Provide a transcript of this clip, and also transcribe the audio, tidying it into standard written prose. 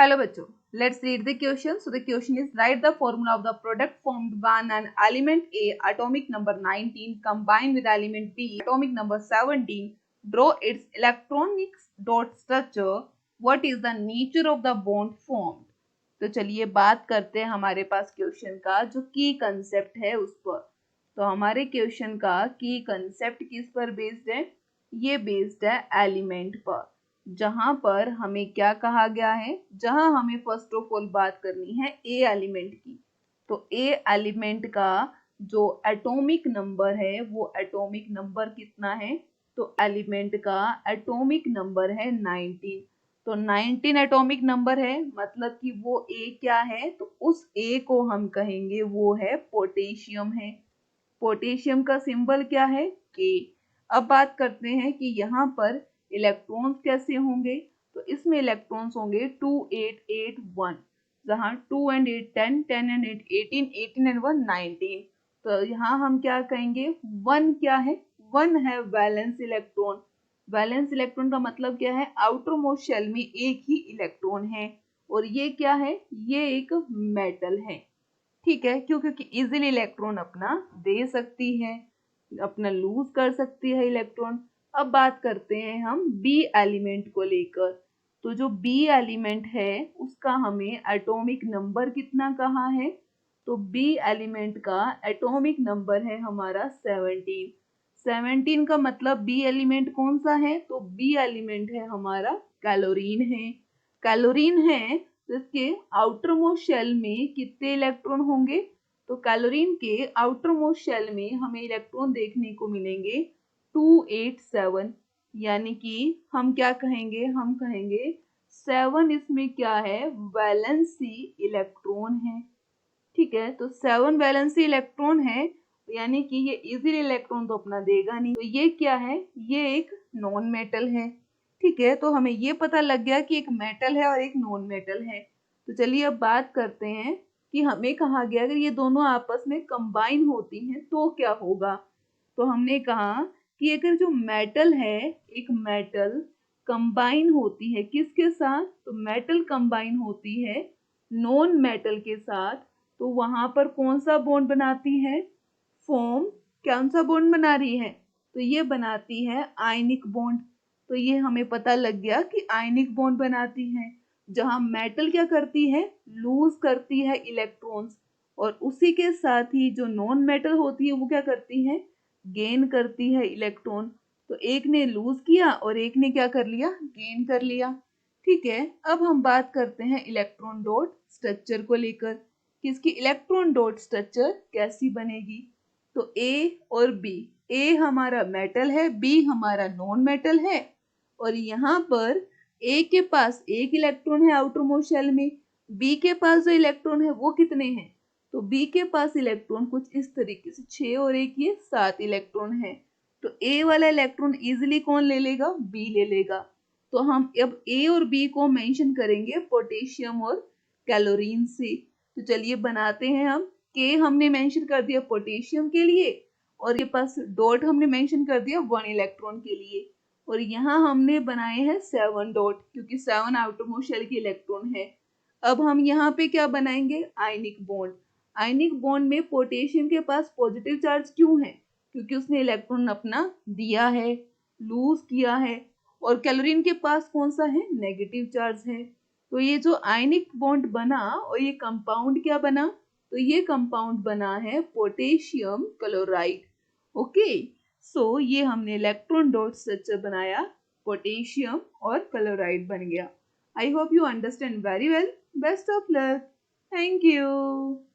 Hello बच्चों, let's read the question. So the question is, write the formula of the product formed when an element A atomic number 19 combined with element B atomic number 17. Draw its electronic dot structure. What is the nature of the bond formed? तो चलिए बात करते हैं हमारे पास question का जो की concept है उस पर। तो हमारे क्वेश्चन का की कंसेप्ट किस पर बेस्ड है? ये बेस्ड है एलिमेंट पर, जहां पर हमें क्या कहा गया है, जहां हमें फर्स्ट ऑफ ऑल बात करनी है ए एलिमेंट की। तो ए एलिमेंट का जो एटॉमिक नंबर है वो एटॉमिक नंबर कितना है? तो एलिमेंट का एटॉमिक नंबर है 19। तो 19 एटॉमिक नंबर है, मतलब कि वो ए क्या है? तो उस ए को हम कहेंगे वो है पोटेशियम है। पोटेशियम का सिंबल क्या है? के। अब बात करते हैं कि यहाँ पर इलेक्ट्रॉन्स कैसे होंगे। तो इसमें इलेक्ट्रॉन्स होंगे 2 8 8 1, जहाँ 2 and 8 10, 10 and 8 18, 18 and 1 19। तो यहाँ हम क्या कहेंगे? 1 क्या है? 1 है वैलेंस इलेक्ट्रॉन। वैलेंस इलेक्ट्रॉन का मतलब क्या है? आउटर मोस्ट शेल में एक ही इलेक्ट्रॉन है। और ये क्या है? ये एक मेटल है। ठीक है, क्यों? क्योंकि इजीली इलेक्ट्रॉन अपना दे सकती है, अपना लूज कर सकती है इलेक्ट्रॉन। अब बात करते हैं हम बी एलिमेंट को लेकर। तो जो बी एलिमेंट है उसका हमें एटॉमिक नंबर कितना कहा है? तो बी एलिमेंट का एटॉमिक नंबर है हमारा 17। 17 का मतलब बी एलिमेंट कौन सा है? तो बी एलिमेंट है हमारा कैलोरीन है। कैलोरीन है तो इसके आउटर मोस्ट शेल में कितने इलेक्ट्रॉन होंगे? तो कैलोरीन के आउटर मोस्ट शेल में हमें इलेक्ट्रॉन देखने को मिलेंगे 287। यानी कि हम क्या कहेंगे? हम कहेंगे 7 इसमें क्या है? वैलेंसी इलेक्ट्रॉन है। ठीक है, तो 7 वैलेंसी इलेक्ट्रॉन है, यानी कि ये इजीली इलेक्ट्रॉन तो अपना देगा नहीं। तो ये क्या है? ये एक नॉन मेटल है। ठीक है, तो हमें ये पता लग गया कि एक मेटल है और एक नॉन मेटल है। तो चलिए अब बात करते हैं कि हमें कहा गया अगर ये दोनों आपस में कंबाइन होती हैं तो क्या होगा। तो हमने कहा कि अगर जो मेटल है, एक मेटल कंबाइन होती है किसके साथ? तो मेटल कंबाइन होती है नॉन मेटल के साथ, तो वहां पर कौन सा बॉन्ड बनाती है? फॉर्म कौन सा बॉन्ड बना रही है? तो ये बनाती है आयनिक बॉन्ड। तो ये हमें पता लग गया कि आयनिक बॉन्ड बनाती है, जहां मेटल क्या करती है? लूज करती है इलेक्ट्रॉन्स, और उसी के साथ ही जो नॉन मेटल होती है वो क्या करती है? गेन करती है इलेक्ट्रॉन। तो एक ने लूज किया और एक ने क्या कर लिया? गेन कर लिया। ठीक है, अब हम बात करते हैं इलेक्ट्रॉन डॉट स्ट्रक्चर को लेकर कि इसकी इलेक्ट्रॉन डॉट स्ट्रक्चर कैसी बनेगी। तो ए और बी, ए हमारा मेटल है, बी हमारा नॉन मेटल है, और यहाँ पर ए के पास एक इलेक्ट्रॉन है आउटर मोस्ट शेल में, बी के पास जो इलेक्ट्रॉन है वो कितने हैं? तो बी के पास इलेक्ट्रॉन कुछ इस तरीके से 6 और 1 ये 7 इलेक्ट्रॉन है। तो ए वाला इलेक्ट्रॉन इजिली कौन ले लेगा? बी ले लेगा। तो हम अब ए और बी को मेंशन करेंगे पोटेशियम और कैलोरीन से। तो चलिए बनाते हैं हम। के हमने मेंशन कर दिया पोटेशियम के लिए, और ये पास डॉट हमने मेंशन कर दिया 1 इलेक्ट्रॉन के लिए, और यहाँ हमने बनाए हैं 7 डॉट, क्योंकि 7 आउटर मोस्ट शेल की इलेक्ट्रॉन है। अब हम यहाँ पे क्या बनाएंगे? Ionic bond. आयनिक बॉन्ड में पोटेशियम के पास पॉजिटिव चार्ज क्यों है? क्योंकि उसने इलेक्ट्रॉन अपना दिया है, लूज किया है, और कैलोरीन के पास कौन सा है? नेगेटिव चार्ज है। तो ये जो आयनिक बॉन्ड बना और ये कंपाउंड क्या बना? तो ये कंपाउंड बना है पोटेशियम क्लोराइड। ओके, सो ये हमने इलेक्ट्रॉन डॉट स्ट्रक्चर बनाया, पोटेशियम और क्लोराइड बन गया। I hope you understand very well. Best of luck. Thank you.